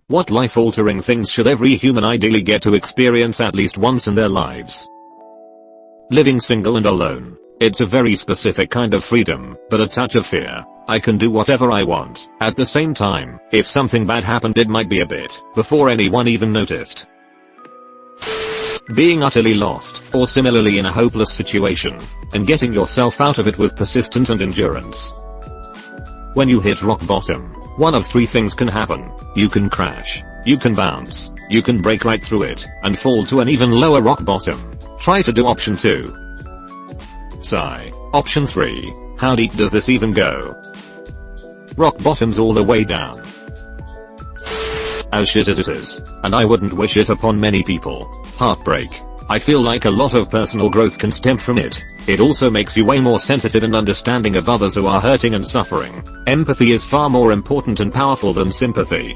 What life-altering things should every human ideally get to experience at least once in their lives? Living single and alone. It's a very specific kind of freedom, but a touch of fear. I can do whatever I want. At the same time, if something bad happened it might be a bit before anyone even noticed. Being utterly lost, or similarly in a hopeless situation, and getting yourself out of it with persistence and endurance. When you hit rock bottom, one of three things can happen. You can crash, you can bounce, you can break right through it, and fall to an even lower rock bottom. Try to do option 2. Sigh. Option 3. How deep does this even go? Rock bottom's all the way down. As shit as it is, and I wouldn't wish it upon many people. Heartbreak. I feel like a lot of personal growth can stem from it. It also makes you way more sensitive and understanding of others who are hurting and suffering. Empathy is far more important and powerful than sympathy.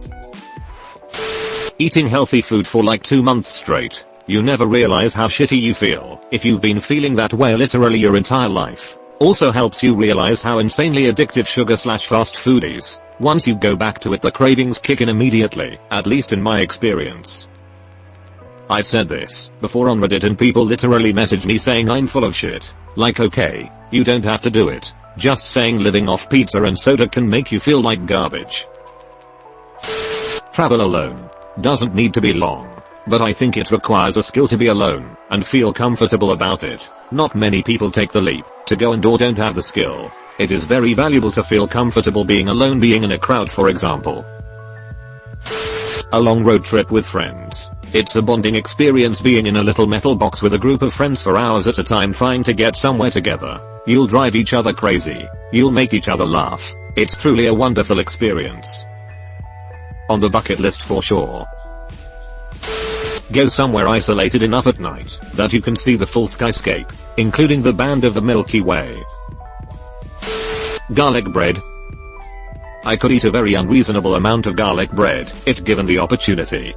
Eating healthy food for like 2 months straight. You never realize how shitty you feel if you've been feeling that way literally your entire life. Also helps you realize how insanely addictive sugar/fast food is. Once you go back to it the cravings kick in immediately, at least in my experience. I've said this before on Reddit and people literally message me saying I'm full of shit. Like okay, you don't have to do it. Just saying living off pizza and soda can make you feel like garbage. Travel alone. Doesn't need to be long. But I think it requires a skill to be alone and feel comfortable about it. Not many people take the leap to go and or don't have the skill. It is very valuable to feel comfortable being alone, being in a crowd for example. A long road trip with friends. It's a bonding experience being in a little metal box with a group of friends for hours at a time trying to get somewhere together. You'll drive each other crazy. You'll make each other laugh. It's truly a wonderful experience. On the bucket list for sure. Go somewhere isolated enough at night that you can see the full skyscape, including the band of the Milky Way. Garlic bread. I could eat a very unreasonable amount of garlic bread if given the opportunity.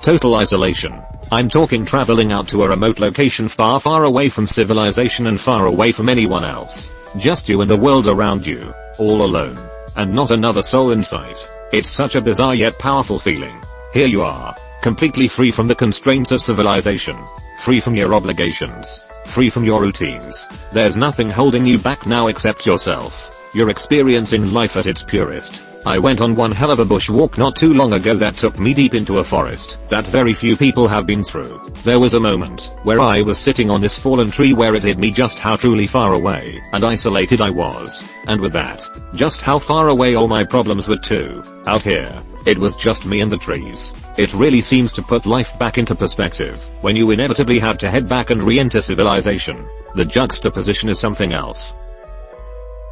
Total isolation. I'm talking traveling out to a remote location far away from civilization and far away from anyone else. Just you and the world around you, all alone, and not another soul in sight. It's such a bizarre yet powerful feeling. Here you are, completely free from the constraints of civilization, free from your obligations, free from your routines. There's nothing holding you back now except yourself. You're experiencing life at its purest. I went on one hell of a bushwalk not too long ago that took me deep into a forest that very few people have been through. There was a moment where I was sitting on this fallen tree where it hit me just how truly far away and isolated I was. And with that, just how far away all my problems were too. Out here, it was just me and the trees. It really seems to put life back into perspective when you inevitably have to head back and re-enter civilization. The juxtaposition is something else.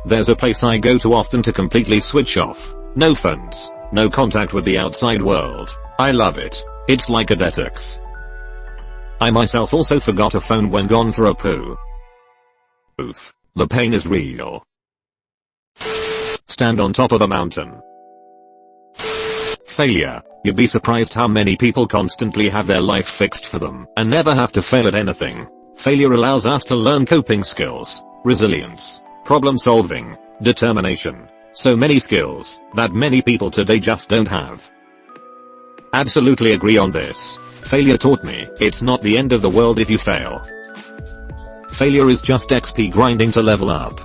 There's a place I go to often to completely switch off. No phones, no contact with the outside world. I love it. It's like a detox. I myself also forgot a phone when gone for a poo. Oof. The pain is real. Stand on top of a mountain. Failure. You'd be surprised how many people constantly have their life fixed for them and never have to fail at anything. Failure allows us to learn coping skills, resilience, problem solving, determination. So many skills that many people today just don't have. Absolutely agree on this. Failure taught me it's not the end of the world if you fail. Failure is just XP grinding to level up.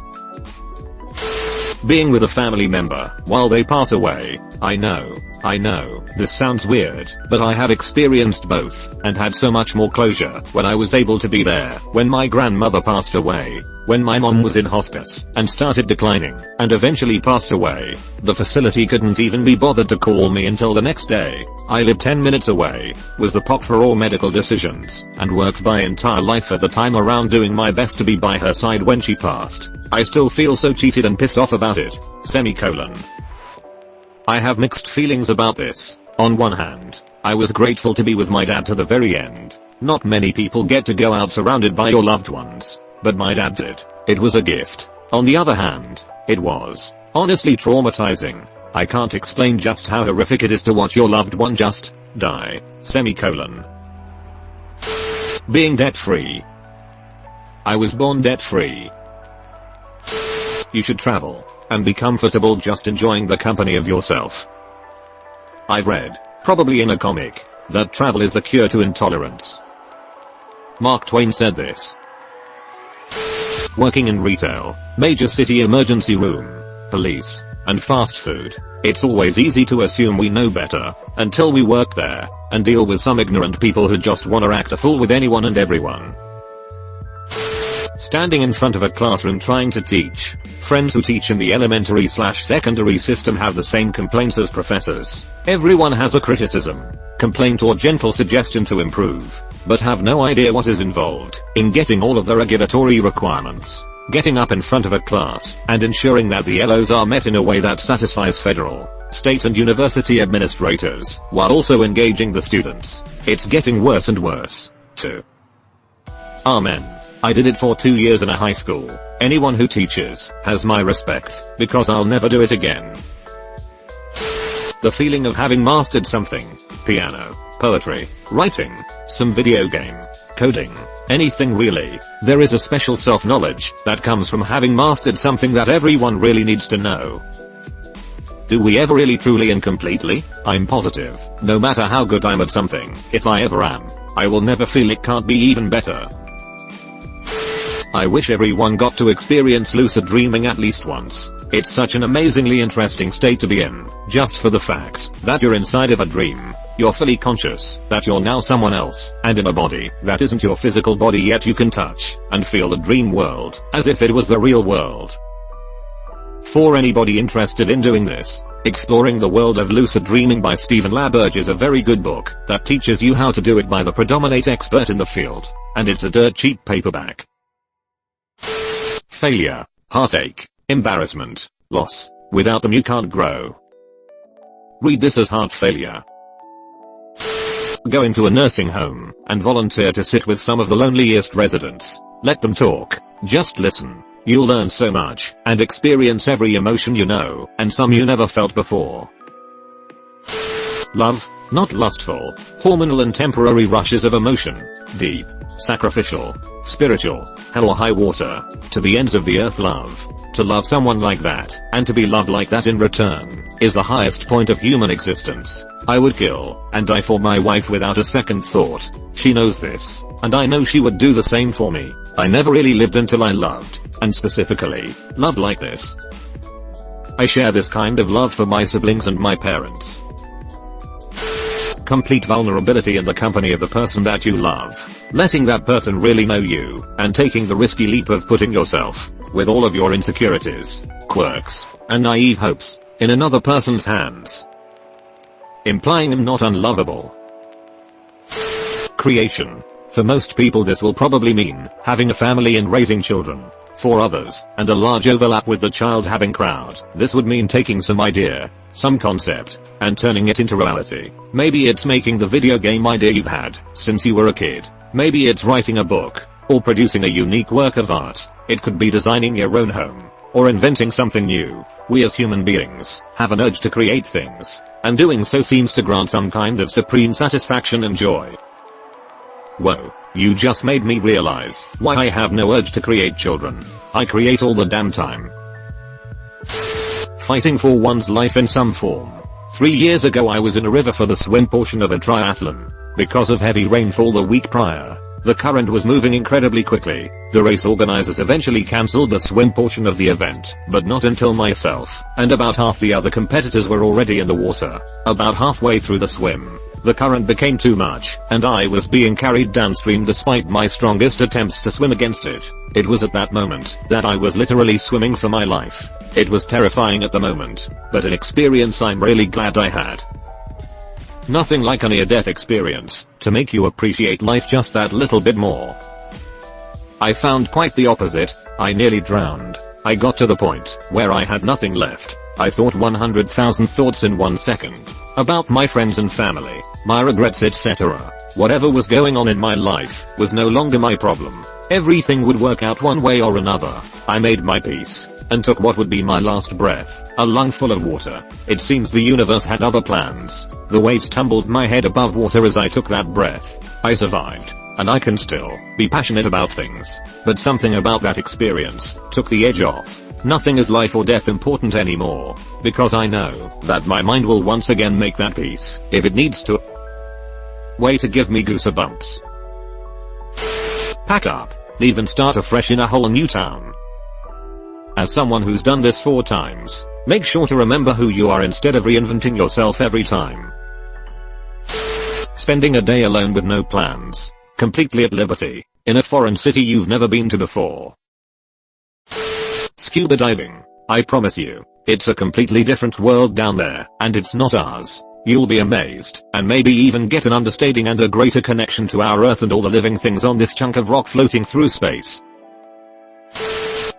Being with a family member while they pass away. I know, this sounds weird, but I have experienced both and had so much more closure when I was able to be there when my grandmother passed away, when my mom was in hospice and started declining and eventually passed away. The facility couldn't even be bothered to call me until the next day. I lived 10 minutes away, was the pop for all medical decisions, and worked my entire life at the time around doing my best to be by her side when she passed. I still feel so cheated and pissed off about it. I have mixed feelings about this. On one hand, I was grateful to be with my dad to the very end. Not many people get to go out surrounded by your loved ones, but my dad did. It was a gift. On the other hand, it was honestly traumatizing. I can't explain just how horrific it is to watch your loved one just die. Being debt-free. I was born debt-free. You should travel and be comfortable just enjoying the company of yourself. I've read, probably in a comic, that travel is the cure to intolerance. Mark Twain said this. Working in retail, major city emergency room, police, and fast food, it's always easy to assume we know better, until we work there, and deal with some ignorant people who just wanna act a fool with anyone and everyone. Standing in front of a classroom trying to teach, friends who teach in the elementary/secondary system have the same complaints as professors. Everyone has a criticism, complaint or gentle suggestion to improve, but have no idea what is involved in getting all of the regulatory requirements, getting up in front of a class, and ensuring that the LOs are met in a way that satisfies federal, state and university administrators, while also engaging the students. It's getting worse and worse, too. Amen. I did it for 2 years in a high school. Anyone who teaches has my respect, because I'll never do it again. The feeling of having mastered something, piano, poetry, writing, some video game, coding, anything really, there is a special self-knowledge that comes from having mastered something that everyone really needs to know. Do we ever really truly and completely? I'm positive, no matter how good I'm at something, if I ever am, I will never feel it can't be even better. I wish everyone got to experience lucid dreaming at least once. It's such an amazingly interesting state to be in, just for the fact that you're inside of a dream. You're fully conscious that you're now someone else, and in a body that isn't your physical body, yet you can touch and feel the dream world as if it was the real world. For anybody interested in doing this, Exploring the World of Lucid Dreaming by Stephen Laberge is a very good book that teaches you how to do it by the predominant expert in the field, and it's a dirt cheap paperback. Failure, heartache, embarrassment, loss. Without them you can't grow. Read this as heart failure. Go into a nursing home and volunteer to sit with some of the loneliest residents. Let them talk. Just listen. You'll learn so much and experience every emotion you know and some you never felt before. Love, not lustful, hormonal and temporary rushes of emotion. Deep, sacrificial, spiritual, hell or high water, to the ends of the earth love. To love someone like that, and to be loved like that in return, is the highest point of human existence. I would kill and die for my wife without a second thought. She knows this, and I know she would do the same for me. I never really lived until I loved, and specifically, loved like this. I share this kind of love for my siblings and my parents. Complete vulnerability in the company of the person that you love. Letting that person really know you, and taking the risky leap of putting yourself, with all of your insecurities, quirks, and naive hopes, in another person's hands. Implying them not unlovable. Creation. For most people this will probably mean having a family and raising children. For others, and a large overlap with the child having crowd, this would mean taking some idea, some concept, and turning it into reality. Maybe it's making the video game idea you've had since you were a kid. Maybe it's writing a book, or producing a unique work of art. It could be designing your own home, or inventing something new. We as human beings have an urge to create things, and doing so seems to grant some kind of supreme satisfaction and joy. Whoa, you just made me realize why I have no urge to create children. I create all the damn time. Fighting for one's life in some form. 3 years ago I was in a river for the swim portion of a triathlon. Because of heavy rainfall the week prior, the current was moving incredibly quickly. The race organizers eventually cancelled the swim portion of the event, but not until myself and about half the other competitors were already in the water. About halfway through the swim, the current became too much, and I was being carried downstream despite my strongest attempts to swim against it. It was at that moment that I was literally swimming for my life. It was terrifying at the moment, but an experience I'm really glad I had. Nothing like a near-death experience to make you appreciate life just that little bit more. I found quite the opposite. I nearly drowned. I got to the point where I had nothing left. I thought 100,000 thoughts in 1 second. About my friends and family, my regrets, etc. Whatever was going on in my life was no longer my problem. Everything would work out one way or another. I made my peace and took what would be my last breath, a lung full of water. It seems the universe had other plans. The waves tumbled my head above water as I took that breath. I survived. and I can still be passionate about things. But something about that experience took the edge off. Nothing is life or death important anymore, because I know that my mind will once again make that peace if it needs to. Way to give me goosebumps. Pack up, leave and start afresh in a whole new town. As someone who's done this 4 times, make sure to remember who you are instead of reinventing yourself every time. Spending a day alone with no plans, completely at liberty, in a foreign city you've never been to before. Scuba diving. I promise you, it's a completely different world down there, and it's not ours. You'll be amazed, and maybe even get an understanding and a greater connection to our Earth and all the living things on this chunk of rock floating through space.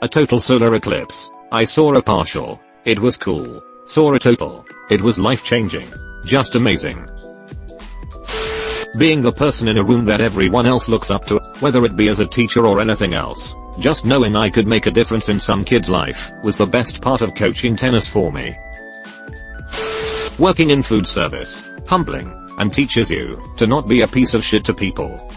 A total solar eclipse. I saw a partial. It was cool. Saw a total. It was life-changing. Just amazing. Being the person in a room that everyone else looks up to, whether it be as a teacher or anything else. Just knowing I could make a difference in some kid's life was the best part of coaching tennis for me. Working in food service, humbling, and teaches you to not be a piece of shit to people.